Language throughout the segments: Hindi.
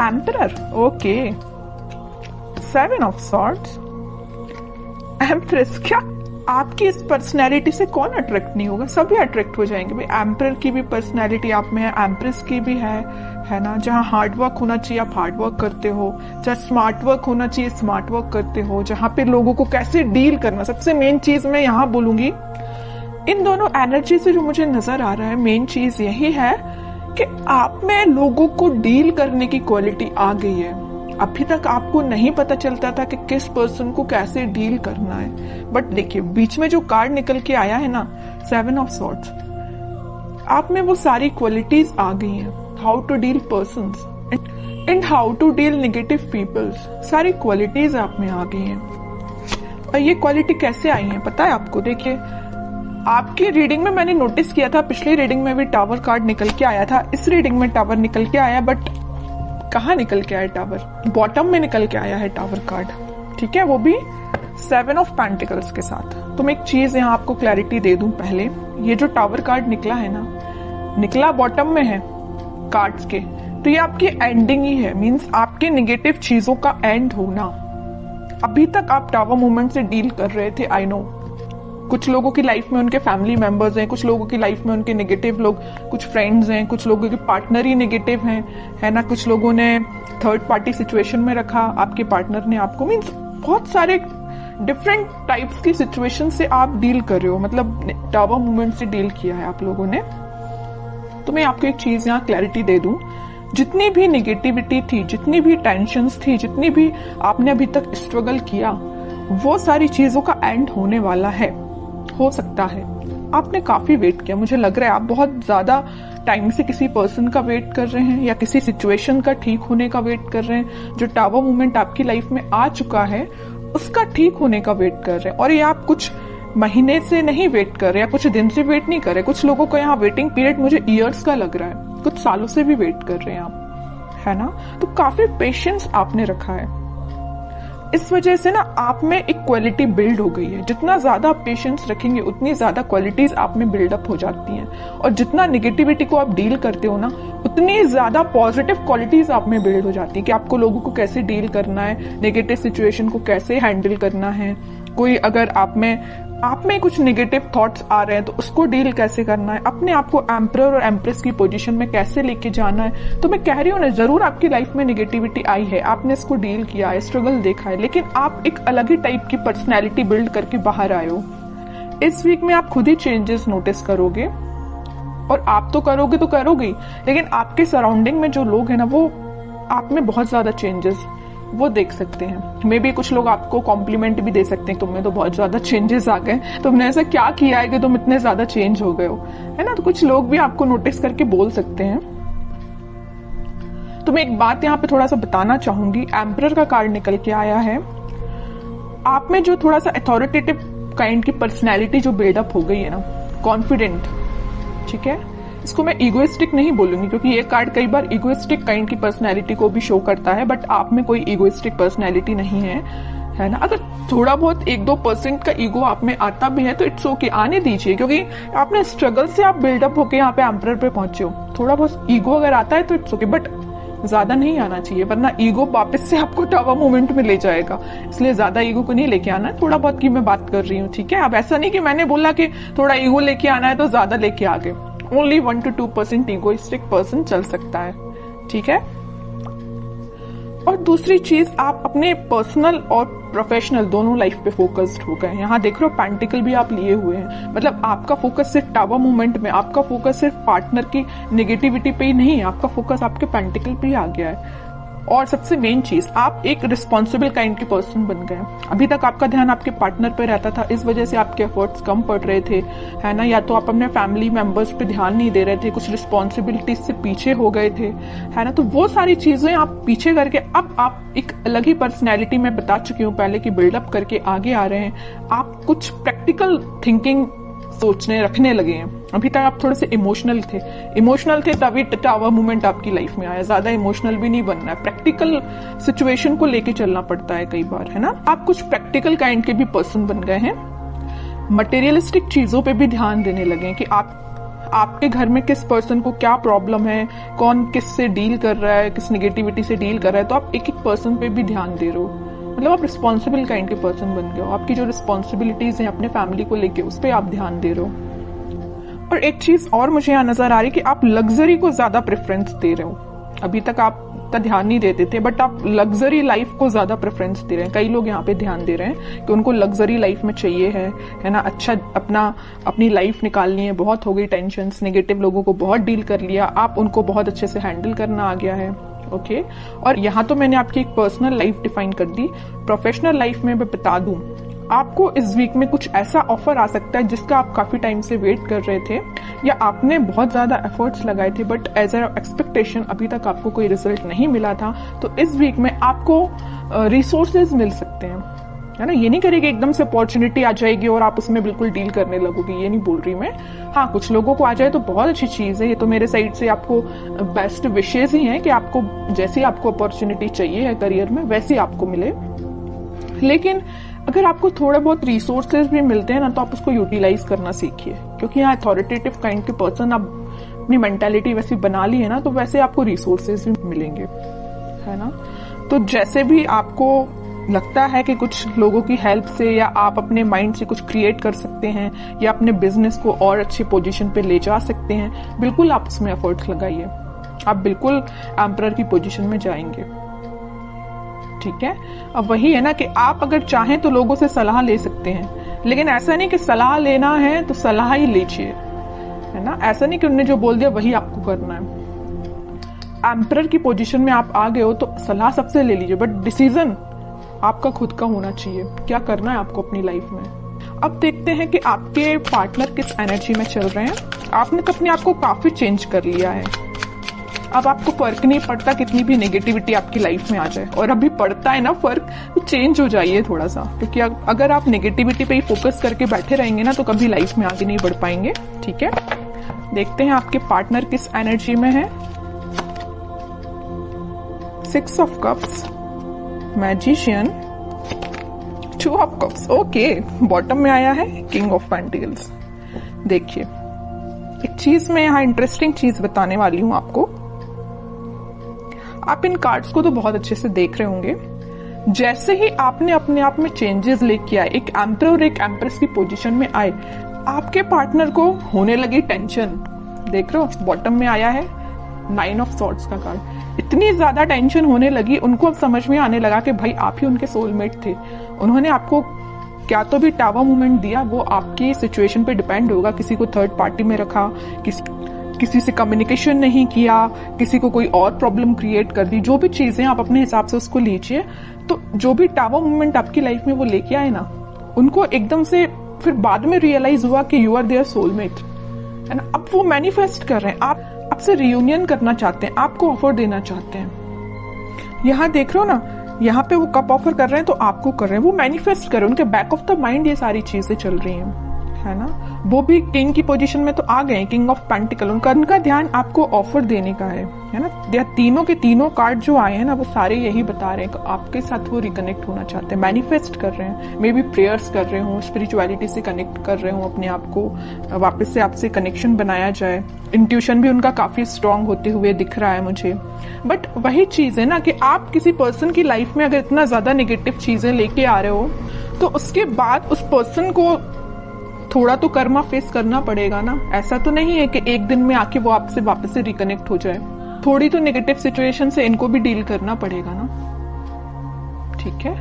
Emperor, okay. 7 of swords, empress. क्या आपकी इस पर्सनैलिटी से कौन अट्रैक्ट नहीं होगा? सभी अट्रैक्ट हो जाएंगे भाई। एम्परर की भी पर्सनैलिटी आप में है, एम्प्रेस की भी है ना। जहाँ हार्ड वर्क होना चाहिए आप हार्ड वर्क करते हो, जहाँ स्मार्ट वर्क होना चाहिए स्मार्ट वर्क करते हो, जहाँ पे लोगों को कैसे डील करना, सबसे मेन चीज मैं यहाँ बोलूंगी, इन दोनों एनर्जी से जो मुझे नजर आ रहा है मेन चीज यही है कि आप में लोगों को डील करने की क्वालिटी आ गई है। अभी तक आपको नहीं पता चलता था कि किस पर्सन को कैसे डील करना है, बट देखिए बीच में जो कार्ड निकल के आया है ना, 7 ऑफ सॉर्ड्स, आप में वो सारी क्वालिटीज आ गई हैं। How to deal persons and how to deal negative peoples, सारी क्वालिटीज आप में आ गई हैं। और ये क्वालिटी कैसे आई है पता है आपको? देखिए आपकी रीडिंग में मैंने नोटिस किया था, पिछली रीडिंग में भी टावर कार्ड निकल के आया था, इस रीडिंग में टावर निकल के आया, बट कहाँ निकल के आया टावर? बॉटम में निकल के आया है टावर कार्ड, ठीक है, वो भी 7 ऑफ पेंटिकल्स के साथ। तो मैं एक चीज यहाँ आपको क्लैरिटी दे दूं पहले, ये जो टावर कार्ड निकला है ना, निकला बॉटम में है कार्ड्स के, तो ये आपकी एंडिंग ही है, मींस आपके नेगेटिव चीजों का एंड होना। अभी तक आप टावर मूवमेंट से डील कर रहे थे, आई नो। कुछ लोगों की लाइफ में उनके फैमिली मेंबर्स हैं, कुछ लोगों की लाइफ में उनके नेगेटिव लोग, कुछ फ्रेंड्स हैं, कुछ लोगों के पार्टनर ही नेगेटिव हैं, है ना। कुछ लोगों ने थर्ड पार्टी सिचुएशन में रखा आपके पार्टनर ने आपको, मीन्स बहुत सारे डिफरेंट टाइप्स की सिचुएशन से आप डील कर रहे हो, मतलब टावर मूवमेंट से डील किया है आप लोगों ने। तो मैं आपको एक चीज यहाँ क्लैरिटी दे दूं, जितनी भी नेगेटिविटी थी, जितनी भी टेंशन्स थी, जितनी भी आपने अभी तक स्ट्रगल किया, वो सारी चीजों का एंड होने वाला है। हो सकता है आपने काफी वेट किया, मुझे लग रहा है आप बहुत ज्यादा टाइम से किसी पर्सन का वेट कर रहे हैं या किसी सिचुएशन का ठीक होने का वेट कर रहे हैं। जो टावर मूवमेंट आपकी लाइफ में आ चुका है उसका ठीक होने का वेट कर रहे हैं, और ये आप कुछ महीने से नहीं वेट कर रहे या कुछ दिन से वेट नहीं कर रहे। कुछ लोगों को यहाँ वेटिंग पीरियड मुझे ईयर्स का लग रहा है, कुछ सालों से भी वेट कर रहे हैं आप, है ना। तो काफी पेशेंस आपने रखा है, इस वजह से ना आप में एक क्वालिटी बिल्ड हो गई है। जितना ज्यादा आप पेशेंस रखेंगे उतनी ज्यादा क्वालिटीज आप में बिल्डअप हो जाती हैं, और जितना नेगेटिविटी को आप डील करते हो ना उतनी ज्यादा पॉजिटिव क्वालिटीज आप में बिल्ड हो जाती है कि आपको लोगों को कैसे डील करना है, नेगेटिव सिचुएशन को कैसे हैंडल करना है। कोई अगर आप में कुछ नेगेटिव थॉट्स आ रहे हैं तो उसको डील कैसे करना है, अपने आप को एम्परर और एम्प्रेस की पोजीशन में कैसे लेके जाना है। तो मैं कह रही हूँ ना, जरूर आपकी लाइफ में नेगेटिविटी आई है, आपने इसको डील किया है, स्ट्रगल देखा है, लेकिन आप एक अलग ही टाइप की पर्सनैलिटी बिल्ड करके बाहर आए हो। इस वीक में आप खुद ही चेंजेस नोटिस करोगे, और आप तो करोगे ही, लेकिन आपके सराउंडिंग में जो लोग हैं ना, वो आप में बहुत ज्यादा चेंजेस वो देख सकते हैं। मे बी कुछ लोग आपको कॉम्प्लीमेंट भी दे सकते हैं, तुमने तो बहुत ज्यादा चेंजेस आ गए, तुमने ऐसा क्या किया है कि तुम इतने ज्यादा चेंज हो गए हो, है ना। तो कुछ लोग भी आपको नोटिस करके बोल सकते हैं। तो मैं एक बात यहाँ पे थोड़ा सा बताना चाहूंगी, एम्परर का कार्ड निकल के आया है, आप में जो थोड़ा सा अथॉरिटेटिव काइंड की पर्सनैलिटी जो बिल्डअप हो गई है ना, कॉन्फिडेंट, ठीक है। इसको मैं इगोइस्टिक नहीं बोलूंगी, क्योंकि ये कार्ड कई बार इगोइस्टिक काइंड की पर्सनैलिटी को भी शो करता है, बट आप में कोई इगोइस्टिक पर्सनैलिटी नहीं है ना। अगर थोड़ा बहुत 1-2% का ईगो आप में आता भी है तो इट्स ओके, आने दीजिए, क्योंकि आपने स्ट्रगल से आप बिल्डअप होके यहाँ पे एम्परर पे पहुंचे हो। थोड़ा बहुत ईगो अगर आता है तो इट्स ओके, बट ज्यादा नहीं आना चाहिए, वरना ईगो वापस से आपको टावर मूवमेंट में ले जाएगा। इसलिए ज्यादा ईगो को नहीं लेके आना है, थोड़ा बहुत की मैं बात कर रही हूँ, ठीक है। अब ऐसा नहीं कि मैंने बोला कि थोड़ा ईगो लेके आना है तो ज्यादा लेके आ गए। ओनली 1-2% इगोइस्टिक पर्सन चल सकता है, ठीक है। और दूसरी चीज, आप अपने पर्सनल और प्रोफेशनल दोनों लाइफ पे फोकस्ड हो गए। यहाँ देख रहे हो पेंटिकल भी आप लिए हुए हैं, मतलब आपका फोकस सिर्फ टावर मूवमेंट में, आपका फोकस सिर्फ पार्टनर की नेगेटिविटी पे ही नहीं है, आपका फोकस आपके पेंटिकल पे ही आ गया है। और सबसे मेन चीज, आप एक रिस्पॉन्सिबल काइंड के पर्सन बन गए। अभी तक आपका ध्यान आपके पार्टनर पे रहता था, इस वजह से आपके एफर्ट्स कम पड़ रहे थे, है ना। या तो आप अपने फैमिली मेंबर्स पे ध्यान नहीं दे रहे थे, कुछ रिस्पॉन्सिबिलिटीज से पीछे हो गए थे, है ना। तो वो सारी चीजें आप पीछे करके अब आप एक अलग ही पर्सनैलिटी में बता चुकी हूँ पहले की बिल्डअप करके आगे आ रहे हैं। आप कुछ प्रैक्टिकल थिंकिंग सोचने रखने लगे हैं। अभी तक आप थोड़े से इमोशनल थे तभी टावर मूवमेंट आपकी लाइफ में आया। ज्यादा इमोशनल भी नहीं बनना है, प्रैक्टिकल सिचुएशन को लेके चलना पड़ता है कई बार, है ना। आप कुछ प्रैक्टिकल काइंड के भी पर्सन बन गए हैं। मटेरियलिस्टिक चीजों पे भी ध्यान देने लगे कि आपके घर में किस पर्सन को क्या प्रॉब्लम है, कौन किस से डील कर रहा है, किस नेगेटिविटी से डील कर रहा है, तो आप एक एक पर्सन पे भी ध्यान दे रहे हो। मतलब आप रिस्पॉन्सिबल काइंड के पर्सन बन गए हो। आपकी जो रिस्पॉन्सिबिलिटीज हैं अपने फैमिली को लेके, उस पर आप ध्यान दे रहे हो। और एक चीज और मुझे यहाँ नजर आ रही है कि आप लग्जरी को ज्यादा प्रेफरेंस दे रहे हो। अभी तक आप का ध्यान नहीं देते थे, बट आप लग्जरी लाइफ को ज्यादा प्रेफरेंस दे रहे हैं। कई लोग यहाँ पे ध्यान दे रहे हैं कि उनको लग्जरी लाइफ में चाहिए है ना, अच्छा अपनी लाइफ निकालनी है। बहुत हो गई टेंशन, नेगेटिव लोगों को बहुत डील कर लिया, आप उनको बहुत अच्छे से हैंडल करना आ गया है। ओके, और यहाँ तो मैंने आपकी एक पर्सनल लाइफ डिफाइन कर दी। प्रोफेशनल लाइफ में मैं बता दूं, आपको इस वीक में कुछ ऐसा ऑफर आ सकता है जिसका आप काफी टाइम से वेट कर रहे थे, या आपने बहुत ज्यादा एफर्ट्स लगाए थे, बट एज अ एक्सपेक्टेशन अभी तक आपको कोई रिजल्ट नहीं मिला था। तो इस वीक में आपको रिसोर्सेज मिल सकते हैं, है ना। ये नहीं करेगी एकदम से अपॉर्चुनिटी आ जाएगी और आप उसमें बिल्कुल डील करने लगोगे, ये नहीं बोल रही मैं। हाँ, कुछ लोगों को आ जाए तो बहुत अच्छी चीज है। ये तो मेरे साइड से आपको बेस्ट विशेष ही है कि आपको जैसी आपको अपॉर्चुनिटी चाहिए है करियर में, वैसी आपको मिले। लेकिन अगर आपको थोड़े बहुत रिसोर्सेज भी मिलते हैं ना, तो आप उसको यूटिलाइज करना सीखिए, क्योंकि यहाँ अथॉरिटेटिव काइंड के पर्सन आप अपनी मेंटालिटी वैसी बना ली है ना, तो वैसे आपको रिसोर्सेज भी मिलेंगे, है ना। तो जैसे भी आपको लगता है कि कुछ लोगों की हेल्प से या आप अपने माइंड से कुछ क्रिएट कर सकते हैं या अपने बिजनेस को और अच्छी पोजीशन पे ले जा सकते हैं, बिल्कुल आप उसमें एफर्ट्स लगाइए। आप बिल्कुल एम्परर की पोजीशन में जाएंगे, ठीक है। अब वही है ना कि आप अगर चाहें तो लोगों से सलाह ले सकते हैं, लेकिन ऐसा नहीं कि सलाह लेना है तो सलाह ही लीजिए, है ना। ऐसा नहीं कि उन्होंने जो बोल दिया वही आपको करना है। एम्परर की पोजीशन में आप आ गए हो तो सलाह सबसे ले लीजिए, बट डिसीजन आपका खुद का होना चाहिए, क्या करना है आपको अपनी लाइफ में। अब देखते हैं कि आपके पार्टनर किस एनर्जी में चल रहे हैं। आपने तो अपने आप को काफी चेंज कर लिया है। अब आपको फर्क नहीं पड़ता कितनी भी नेगेटिविटी आपकी लाइफ में आ जाए, और अभी पड़ता है ना फर्क, तो चेंज हो जाइए थोड़ा सा, क्योंकि अगर आप नेगेटिविटी पे ही फोकस करके बैठे रहेंगे ना, तो कभी लाइफ में आगे नहीं बढ़ पाएंगे, ठीक है। देखते हैं आपके पार्टनर किस एनर्जी में है। 6 of cups, magician, 2 of cups, okay. Bottom में आया है किंग ऑफ पेंटिकल्स। देखिए, एक चीज मैं यहाँ इंटरेस्टिंग चीज बताने वाली हूं आपको। आप इन कार्ड्स को तो बहुत अच्छे से देख रहे होंगे। जैसे ही आपने अपने आप में चेंजेस लेके आए, एक एम्परर और एक एम्प्रेस की पोजीशन में आए, आपके पार्टनर को होने लगी टेंशन। देख रहे हो, बॉटम में आया है 9 ऑफ सॉर्ड्स का कार्ड। इतनी ज्यादा टेंशन होने लगी, उनको अब समझ में आने लगा कि भाई आप ही उनके सोलमेट थे। उन्होंने आपको क्या तो भी टावर मूवमेंट दिया, वो आपकी सिचुएशन पे डिपेंड होगा। किसी को थर्ड पार्टी में रखा, किसी से कम्युनिकेशन नहीं किया, किसी को कोई और प्रॉब्लम क्रिएट कर दी। जो भी चीजें आप अपने हिसाब से उसको लीजिए। तो जो भी टावर मूवमेंट आपकी लाइफ में वो लेके आए ना, उनको एकदम से फिर बाद में रियलाइज हुआ कि यू आर देयर सोलमेट, है ना। अब वो मैनिफेस्ट कर रहे हैं, आप आपसे रियूनियन करना चाहते हैं, आपको ऑफर देना चाहते हैं। यहाँ देख रहे हो ना, यहाँ पे वो कप ऑफर कर रहे हैं तो आपको कर रहे हैं, वो मैनिफेस्ट कर रहे हैं। उनके बैक ऑफ द माइंड ये सारी चीजें चल रही हैं, है ना। वो भी किंग की पोजीशन में तो आ गए, किंग ऑफ पेंटिकल। उनका ध्यान आपको ऑफर देने का है ना। तीनों के तीनों कार्ड जो आए हैं ना, वो सारे यही बता रहे हैं कि आपके साथ वो रिकनेक्ट होना चाहते हैं, मैनिफेस्ट कर रहे हैं। मे बी प्रेयर्स कर रहे हो, स्पिरिचुअलिटी से कनेक्ट कर रहे हो, अपने आप को वापस से आपसे कनेक्शन बनाया जाए। इंट्यूशन भी उनका काफी स्ट्रांग होते हुए दिख रहा है मुझे। बट वही चीज है ना कि आप किसी पर्सन की लाइफ में अगर इतना ज्यादा नेगेटिव चीजें लेके आ रहे हो, तो उसके बाद उस पर्सन को थोड़ा तो कर्मा फेस करना पड़ेगा ना। ऐसा तो नहीं है कि एक दिन में आके वो आपसे वापस से रिकनेक्ट हो जाए। थोड़ी तो नेगेटिव सिचुएशन से इनको भी डील करना पड़ेगा ना, ठीक है।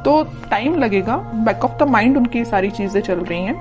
तो टाइम लगेगा, बैक ऑफ द माइंड उनकी सारी चीजें चल रही हैं,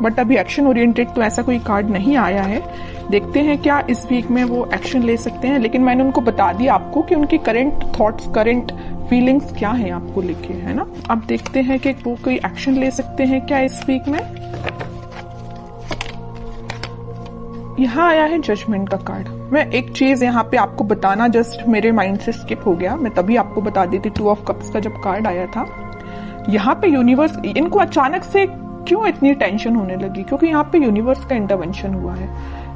बट अभी एक्शन ओरिएंटेड तो ऐसा कोई कार्ड नहीं आया है। देखते हैं क्या इस वीक में वो एक्शन ले सकते हैं। लेकिन मैंने उनको बता दिया आपको कि उनकी करंट थॉट्स, करंट फीलिंग्स क्या है आपको लेके, है ना। अब देखते हैं कि वो कोई एक्शन ले सकते हैं क्या इस वीक में। यहाँ आया है जजमेंट का कार्ड। मैं एक चीज यहाँ पे आपको बताना जस्ट मेरे माइंड से स्किप हो गया, मैं तभी आपको बता दी थी। 2 ऑफ कप्स का जब कार्ड आया था, यहाँ पे यूनिवर्स, इनको अचानक से क्यों इतनी टेंशन होने लगी, क्योंकि यहाँ पे यूनिवर्स का इंटरवेंशन हुआ है।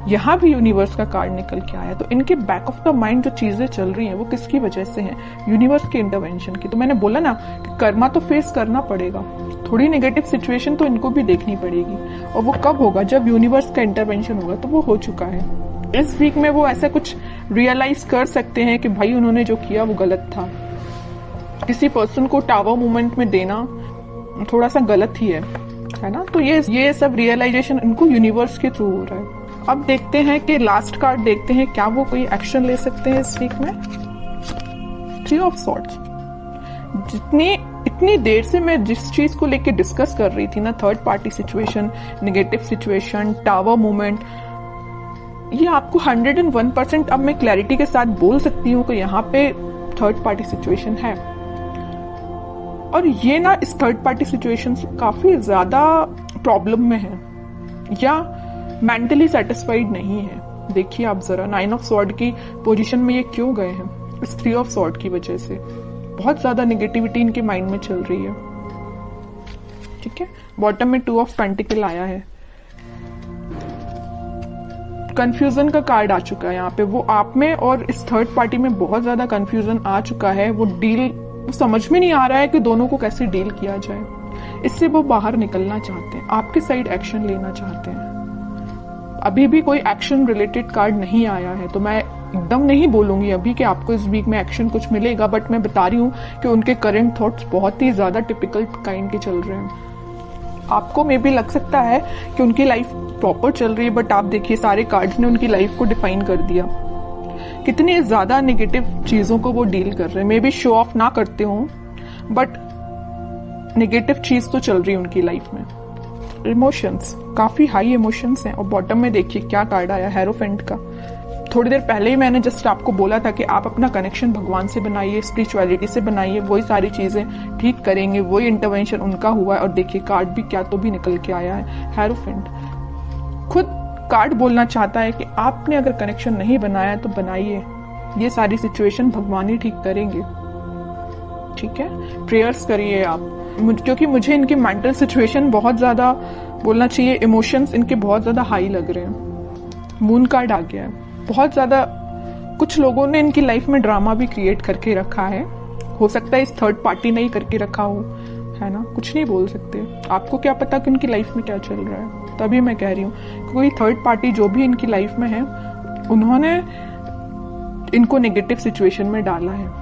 यहाँ भी यूनिवर्स का कार्ड निकल के आया। तो इनके बैक ऑफ द माइंड जो चीजें चल रही हैं वो किसकी वजह से हैं? यूनिवर्स के इंटरवेंशन की। तो मैंने बोला ना कि कर्मा तो फेस करना पड़ेगा, थोड़ी नेगेटिव सिचुएशन तो इनको भी देखनी पड़ेगी, और वो कब होगा? जब यूनिवर्स का इंटरवेंशन होगा। तो वो हो चुका है। इस वीक में वो ऐसा कुछ रियलाइज कर सकते हैं कि भाई उन्होंने जो किया वो गलत था। किसी पर्सन को टावर मूवमेंट में देना थोड़ा सा गलत ही है ना? तो ये सब रियलाइजेशन इनको यूनिवर्स के थ्रू हो रहा है। अब देखते हैं कि लास्ट कार्ड देखते हैं, क्या वो कोई एक्शन ले सकते हैं इस वीक में? 3 ऑफ सॉर्ड्स। इतनी देर से मैं जिस चीज को लेके डिस्कस कर रही थी ना, third party situation, negative situation, tower movement, ये आपको 101% अब मैं क्लैरिटी के साथ बोल सकती हूँ कि यहाँ पे थर्ड पार्टी सिचुएशन है। और ये ना इस थर्ड पार्टी सिचुएशन से काफी ज्यादा प्रॉब्लम में है या मेंटली सेटिस्फाइड नहीं है। देखिए आप जरा 9 ऑफ सॉर्ड की पोजीशन में ये क्यों गए हैं? इस 3 ऑफ सॉर्ड की वजह से बहुत ज्यादा नेगेटिविटी इनके माइंड में चल रही है। ठीक है, बॉटम में 2 ऑफ पेंटिकल आया है। कंफ्यूजन का कार्ड आ चुका है यहाँ पे। वो आप में और इस थर्ड पार्टी में बहुत ज्यादा कंफ्यूजन आ चुका है। वो समझ में नहीं आ रहा है कि दोनों को कैसे डील किया जाए। इससे वो बाहर निकलना चाहते हैं, आपके साइड एक्शन लेना चाहते हैं। अभी भी कोई एक्शन रिलेटेड कार्ड नहीं आया है, तो मैं एकदम नहीं बोलूंगी अभी कि आपको इस वीक में एक्शन कुछ मिलेगा, बट मैं बता रही हूँ कि उनके करंट थॉट्स बहुत ही ज्यादा टिपिकल काइंड के चल रहे हैं। आपको मे भी लग सकता है कि उनकी लाइफ प्रॉपर चल रही है, बट आप देखिए सारे कार्ड्स ने उनकी लाइफ को डिफाइन कर दिया। कितनी ज्यादा नेगेटिव चीजों को वो डील कर रहे हैं। मे बी शो ऑफ ना करते हो, बट नेगेटिव चीज तो चल रही है उनकी लाइफ में। इमोशंस, काफी हाई इमोशंस हैं। और बॉटम में देखिए क्या कार्ड आया, हेरोफेंट का। थोड़ी देर पहले ही मैंने जस्ट आपको बोला था कि आप अपना कनेक्शन भगवान से बनाइए, स्पिरिचुअलिटी से बनाइए, वही सारी चीजें ठीक करेंगे, वही इंटरवेंशन उनका हुआ है। और देखिए कार्ड भी क्या तो भी निकल के आया है, हेरोफेंट। खुद कार्ड बोलना चाहता है कि आपने अगर कनेक्शन नहीं बनाया तो बनाइए, ये सारी सिचुएशन भगवान ही ठीक करेंगे। ठीक है, प्रेयर्स करिए आप, क्योंकि मुझे इनकी मेंटल सिचुएशन बहुत ज्यादा, बोलना चाहिए इमोशंस इनके बहुत ज्यादा हाई लग रहे हैं। मून कार्ड आ गया है। बहुत ज्यादा कुछ लोगों ने इनकी लाइफ में ड्रामा भी क्रिएट करके रखा है। हो सकता है इस थर्ड पार्टी ने ही करके रखा हो, है ना? कुछ नहीं बोल सकते। आपको क्या पता कि उनकी लाइफ में क्या चल रहा है? तभी मैं कह रही हूँ कोई थर्ड पार्टी जो भी इनकी लाइफ में है, उन्होंने इनको नेगेटिव सिचुएशन में डाला है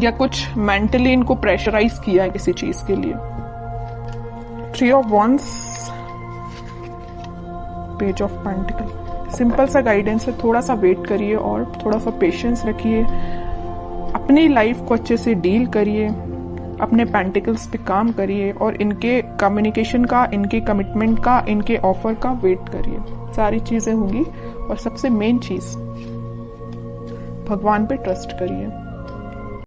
या कुछ मेंटली इनको प्रेशराइज किया है किसी चीज के लिए। 3 of wands, page of pentacle. Simple सा गाइडेंस है, थोड़ा सा वेट करिए और थोड़ा सा पेशेंस रखिए, अपनी लाइफ को अच्छे से डील करिए, अपने पेंटिकल्स पे काम करिए और इनके कम्युनिकेशन का, इनके कमिटमेंट का, इनके ऑफर का वेट करिए। सारी चीजें होंगी। और सबसे मेन चीज, भगवान पे ट्रस्ट करिए।